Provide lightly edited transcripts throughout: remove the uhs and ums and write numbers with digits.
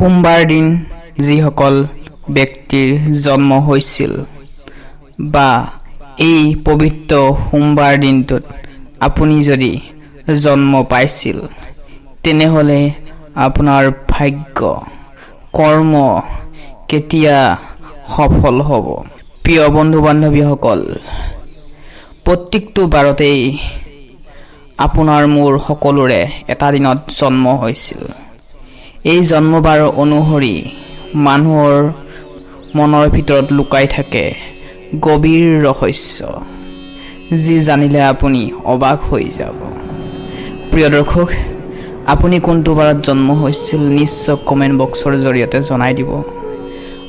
সোমবাৰ দিন যিসকল ব্যক্তিৰ জন্ম হৈছিল বা এই পবিত্ৰ সোমবাৰ দিনটোত আপুনি যদি জন্ম পাইছিল তেনেহলে আপোনাৰ ভাগ্য কৰ্ম কেতিয়া সফল হ'ব। প্ৰিয় বন্ধু বান্ধৱীসকল, প্ৰত্যেকটো বাৰতেই আপোনাৰ মোৰ সকলোৰে এটা দিনত জন্ম হৈছিল। এই জন্মবাৰ অনুসৰি মানুহৰ মনৰ ভিতৰত লুকাই থাকে গভীৰ ৰহস্য, যি জানিলে আপুনি অবাক হৈ যাব। প্ৰিয় দৰ্শক, আপুনি কোনটো বাৰত জন্ম হৈছিল নিশ্চয় কমেণ্ট বক্সৰ জৰিয়তে জনাই দিব।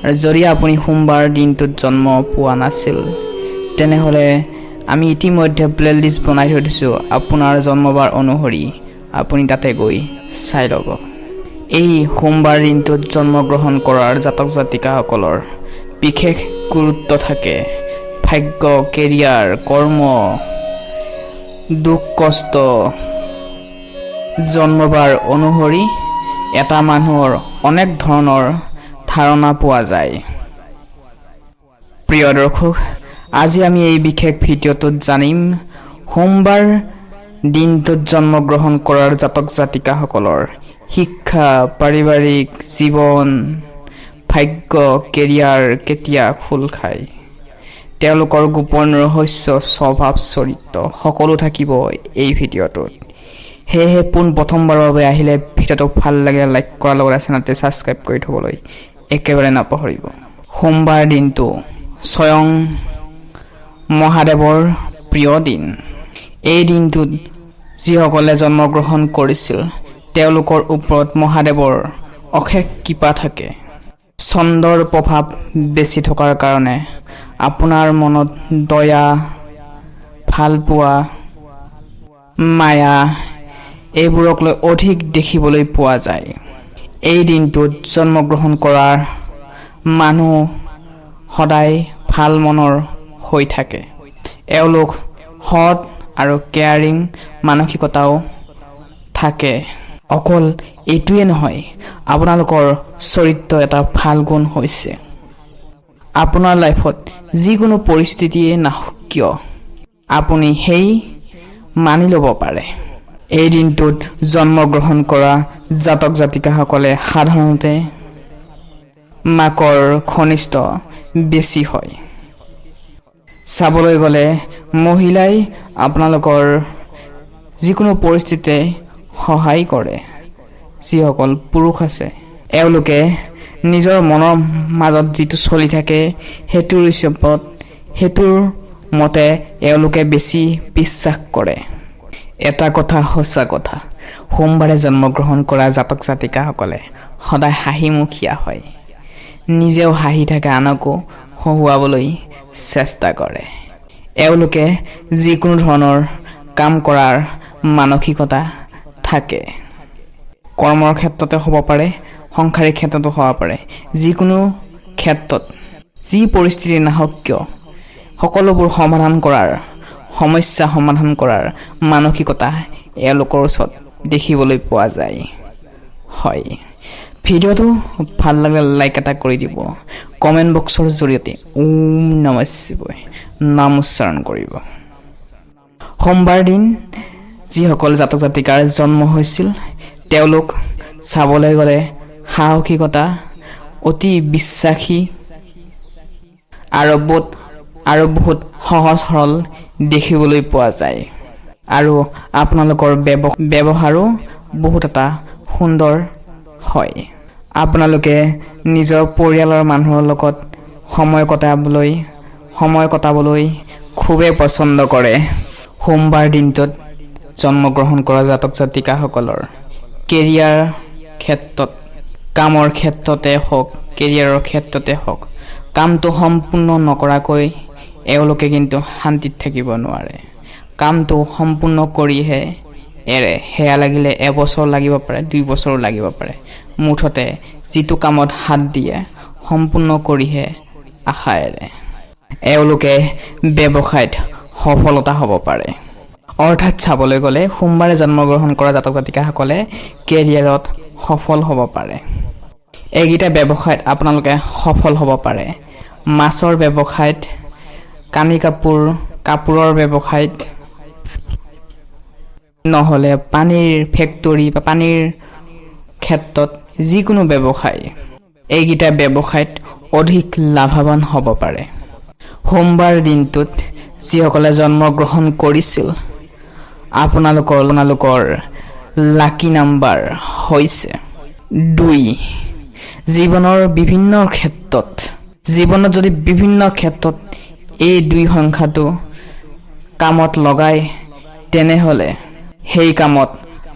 আৰু যদি আপুনি সোমবাৰ দিনটোত জন্ম পোৱা নাছিল তেনেহ'লে আমি ইতিমধ্যে প্লেলিষ্ট বনাই থৈ দিছোঁ আপোনাৰ জন্মবাৰ অনুসৰি, আপুনি তাতে গৈ চাই ল'ব। এই সোমবাৰ দিনটোত জন্মগ্ৰহণ কৰাৰ জাতক জাতিকাসকলৰ বিশেষ গুৰুত্ব থাকে। ভাগ্য, কেৰিয়াৰ, কৰ্ম, দুখ কষ্ট জন্মবাৰ অনুসৰি এটা মানুহৰ অনেক ধৰণৰ ধাৰণা পোৱা যায়। প্ৰিয় দৰ্শক, আজি আমি এই বিশেষ ভিডিঅ'টোত জানিম সোমবাৰ দিনটোত জন্মগ্ৰহণ কৰাৰ জাতক জাতিকাসকলৰ শিক্ষা, পাৰিবাৰিক জীৱন, ভাগ্য, কেৰিয়াৰ কেতিয়া খোল খায়, তেওঁলোকৰ গোপন ৰহস্য, স্বভাৱ, চৰিত্ৰ সকলো থাকিব এই ভিডিঅ'টোত। সেয়েহে প্ৰথমবাৰৰ বাবে আহিলে ভিডিঅ'টো ভাল লাগে লাইক কৰাৰ লগতে চেনেলটো ছাবস্ক্ৰাইব কৰি থ'বলৈ একেবাৰে নাপাহৰিব। সোমবাৰ দিনটো স্বয়ং মহাদেৱৰ প্ৰিয় দিন। এই দিনটোত যিসকলে জন্মগ্ৰহণ কৰিছিল তেওঁলোকৰ ওপৰত মহাদেৱৰ অশেষ কৃপা থাকে। চন্দ্ৰৰ প্ৰভাৱ বেছি থকাৰ কাৰণে আপোনাৰ মনত দয়া, ভালপোৱা, মায়া এইবোৰক লৈ অধিক দেখিবলৈ পোৱা যায়। এই দিনটোত জন্মগ্ৰহণ কৰাৰ মানুহ সদায় ভাল মনৰ হৈ থাকে। এওঁলোক সৎ আৰু কেয়াৰিং মানসিকতাও থাকে। অকল এইটোৱে নহয়, আপোনালোকৰ চৰিত্ৰ এটা ভাল গুণ হৈছে আপোনাৰ লাইফত যিকোনো পৰিস্থিতিয়ে নাহক কিয় আপুনি সেই মানি ল'ব পাৰে। এই দিনটোত জন্মগ্ৰহণ কৰা জাতক জাতিকাসকলে সাধাৰণতে মাকৰ ঘনিষ্ঠ বেছি হয়। চাবলৈ গ'লে মহিলাই আপোনালোকৰ যিকোনো পৰিস্থিতিতে সহায় কৰে। যিসকল পুৰুষ আছে এওঁলোকে নিজৰ মনৰ মাজত যিটো চলি থাকে সেইটোৰ হিচাপত সেইটোৰ মতে এওঁলোকে বেছি বিশ্বাস কৰে। এটা কথা সঁচা কথা, সোমবাৰে জন্মগ্ৰহণ কৰা জাতক জাতিকাসকলে সদায় হাঁহিমুখীয়া হয়। নিজেও হাঁহি থাকে, আনকো হহুৱাবলৈ চেষ্টা কৰে। এওঁলোকে যিকোনো ধৰণৰ কাম কৰাৰ মানসিকতা থাকে। কৰ্মৰ ক্ষেত্ৰতে হ'ব পাৰে, সংসাৰিক ক্ষেত্ৰতো হ'ব পাৰে। যিকোনো ক্ষেত্ৰত যি পৰিস্থিতি নাহক কিয় সকলোবোৰ সমাধান কৰাৰ, সমস্যা সমাধান কৰাৰ মানসিকতা এওঁলোকৰ ওচৰত দেখিবলৈ পোৱা যায়। হয়, ভিডিঅ'টো ভাল লাগিলে লাইক এটা কৰি দিব। কমেণ্ট বক্সৰ জৰিয়তে ওম নমঃ শিৱায় নাম উচ্চাৰণ কৰিব। সোমবাৰ দিন যিসকল জাতক জাতিকাৰ জন্ম হৈছিল তেওঁলোক চাবলৈ গ'লে সাহসিকতা, অতি বিশ্বাসী আৰু বহুত সহজ সৰল দেখিবলৈ পোৱা যায়। আৰু আপোনালোকৰ ব্যৱহাৰো বহুত এটা সুন্দৰ হয়। আপোনালোকে নিজৰ পৰিয়ালৰ মানুহৰ লগত সময় কটাবলৈ খুবেই পচন্দ কৰে। সোমবাৰ দিনটোত জন্মগ্ৰহণ কৰা জাতক জাতিকাসকলৰ কেৰিয়াৰ ক্ষেত্ৰত, কামৰ ক্ষেত্ৰতে হওক, কেৰিয়াৰৰ ক্ষেত্ৰতে হওক, কামটো সম্পূৰ্ণ নকৰাকৈ এওঁলোকে কিন্তু শান্তিত থাকিব নোৱাৰে। কামটো সম্পূৰ্ণ কৰিহে এৰে। সেয়া লাগিলে এবছৰ লাগিব পাৰে, 2 বছৰো লাগিব পাৰে। মুঠতে যিটো কামত হাত দিয়ে সম্পূৰ্ণ কৰিহে আশা এৰে। এওঁলোকে ব্যৱসায়ত সফলতা হ'ব পাৰে। অৰ্থাৎ চাবলৈ গ'লে সোমবাৰে জন্মগ্ৰহণ কৰা জাতক জাতিকাসকলে কেৰিয়াৰত সফল হ'ব পাৰে। এইকেইটা ব্যৱসায়ত আপোনালোকে সফল হ'ব পাৰে। মাছৰ ব্যৱসায়ত, কানি কাপোৰৰ ব্যৱসায়ত, নহ'লে পানীৰ ফেক্টৰী বা পানীৰ ক্ষেত্ৰত যিকোনো ব্যৱসায়, এইকেইটা ব্যৱসায়ত অধিক লাভৱান হ'ব পাৰে। সোমবাৰ দিনটোত যিসকলে জন্মগ্ৰহণ কৰিছিল, আপোনালোকৰ লাকি নাম্বাৰ হৈছে 2। জীৱনত যদি বিভিন্ন ক্ষেত্ৰত এই 2 সংখ্যাটো কামত লগায়, তেনেহ'লে সেই কামত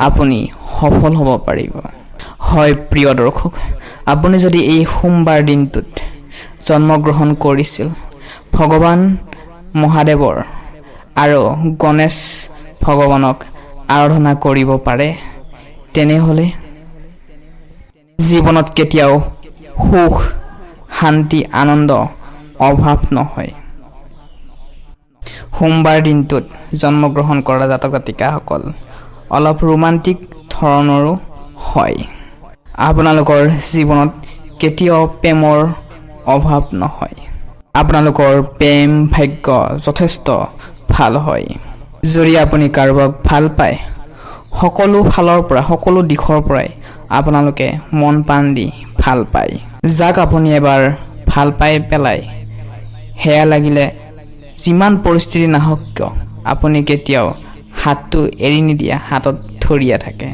আপুনি সফল হ'ব পাৰিব। হয় প্ৰিয় দৰ্শক, আপুনি যদি এই সোমবাৰ দিনটোত জন্মগ্ৰহণ কৰিছিল, ভগৱান মহাদেৱৰ আৰু গণেশ ভগৱানক আৰাধনা কৰিব পাৰে, তেনেহ'লে জীৱনত কেতিয়াও সুখ, শান্তি, আনন্দ অভাৱ নহয়। সোমবাৰ দিনটোত জন্মগ্ৰহণ কৰা জাতক জাতিকাসকল অলপ ৰোমান্টিক ধৰণৰো হয়। আপোনালোকৰ জীৱনত কেতিয়াও প্ৰেমৰ অভাৱ নহয়। আপোনালোকৰ প্ৰেম ভাগ্য যথেষ্ট ভাল হয়। যদি আপুনি কাৰোবাক ভাল পায়, সকলো ফালৰ পৰা, সকলো দিশৰ পৰাই আপোনালোকে মন প্ৰাণ দি ভাল পায়। যাক আপুনি এবাৰ ভাল পাই পেলাই, সেয়া লাগিলে যিমান পৰিস্থিতি নাহক কিয়, আপুনি কেতিয়াও হাতটো এৰি নিদিয়া, হাতত ধৰিয়া থাকে।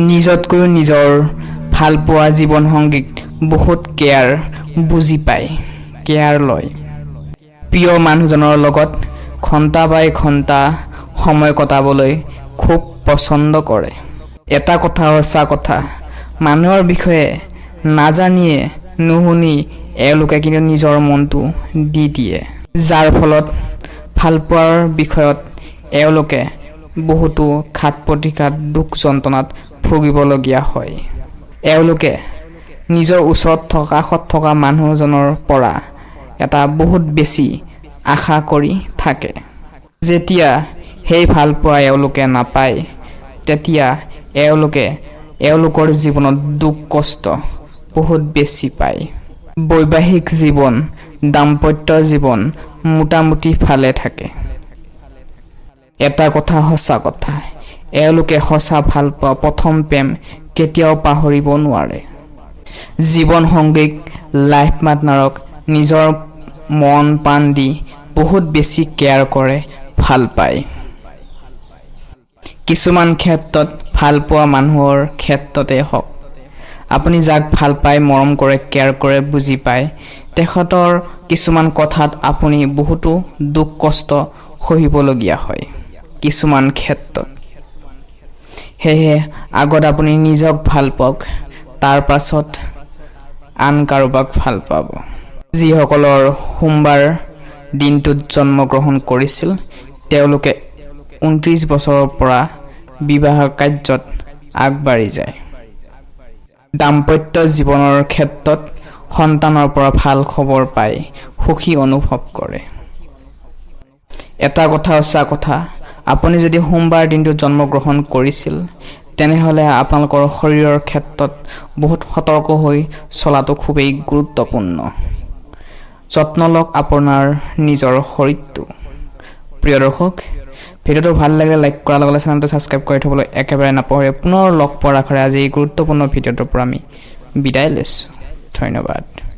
নিজতকৈও নিজৰ ভাল পোৱা জীৱন সংগীক বহুত বুজি পায়, কেয়াৰ লয়। প্ৰিয় মানুহজনৰ লগত ঘণ্টা বাই ঘণ্টা সময় কটাবলৈ খুব পচন্দ কৰে। এটা কথা সঁচা কথা, মানুহৰ বিষয়ে নাজানিয়ে নুশুনি এওঁলোকে কিন্তু নিজৰ মনটো দি দিয়ে, যাৰ ফলত ভালপোৱাৰ বিষয়ত এওঁলোকে বহুতো ঘাত প্ৰতিঘাত, দুখ যন্ত্ৰণাত ভুগিবলগীয়া হয়। এওঁলোকে নিজৰ ওচৰত কাষত থকা মানুহজনৰ পৰা এটা বহুত বেছি আশা কৰি থাকে। যেতিয়া সেই ভালপোৱা এওঁলোকে নাপায়, তেতিয়া এওঁলোকৰ জীৱনত দুখ কষ্ট বহুত বেছি পায়। বৈবাহিক জীৱন, দাম্পত্য জীৱন মোটামুটি ভালে থাকে। এটা কথা সঁচা কথা, এওঁলোকে সঁচা ভাল পোৱা প্ৰথম প্ৰেম কেতিয়াও পাহৰিব নোৱাৰে। জীৱন সংগীক, লাইফ পাৰ্টনাৰক নিজৰ মন প্ৰাণ দি বহুত বেছি কেয়াৰ কৰে, ভাল পায়। কিছুমান ক্ষেত্ৰত ভাল পোৱা মানুহৰ ক্ষেত্ৰতে হওক, আপুনি যাক ভাল পায়, মৰম কৰে, কেয়াৰ কৰে, বুজি পায়, তেখেতৰ কিছুমান কথাত আপুনি বহুতো দুখ কষ্ট সহিবলগীয়া হয় কিছুমান ক্ষেত্ৰত। সেয়েহে আগত আপুনি নিজক ভাল পাওক, তাৰ পাছত আন কাৰোবাক ভাল পাব। যিসকলৰ সোমবাৰ দিনটোত জন্মগ্ৰহণ কৰিছিল, তেওঁলোকে 29 বছৰৰ পৰা বিবাহ কাৰ্যত আগবাঢ়ি যায়। দাম্পত্য জীৱনৰ ক্ষেত্ৰত সন্তানৰ পৰা ভাল খবৰ পাই সুখী অনুভৱ কৰে। এটা কথা সঁচা কথা, আপুনি যদি সোমবাৰ দিনটোত জন্মগ্ৰহণ কৰিছিল, তেনেহ'লে আপোনালোকৰ শৰীৰৰ ক্ষেত্ৰত বহুত সতৰ্ক হৈ চলাটো খুবেই গুৰুত্বপূৰ্ণ। যত্ন লওক আপোনাৰ নিজৰ শৰীৰটো। প্ৰিয় দৰ্শক, ভিডিঅ'টো ভাল লাগিলে লাইক কৰাৰ লগে লগে চেনেলটো ছাবস্ক্ৰাইব কৰি থ'বলৈ একেবাৰে নাপাহৰে। পুনৰ লগ পোৱাৰ আশাৰে আজি এই গুৰুত্বপূৰ্ণ ভিডিঅ'টোৰ পৰা আমি বিদায় লৈছোঁ। ধন্যবাদ।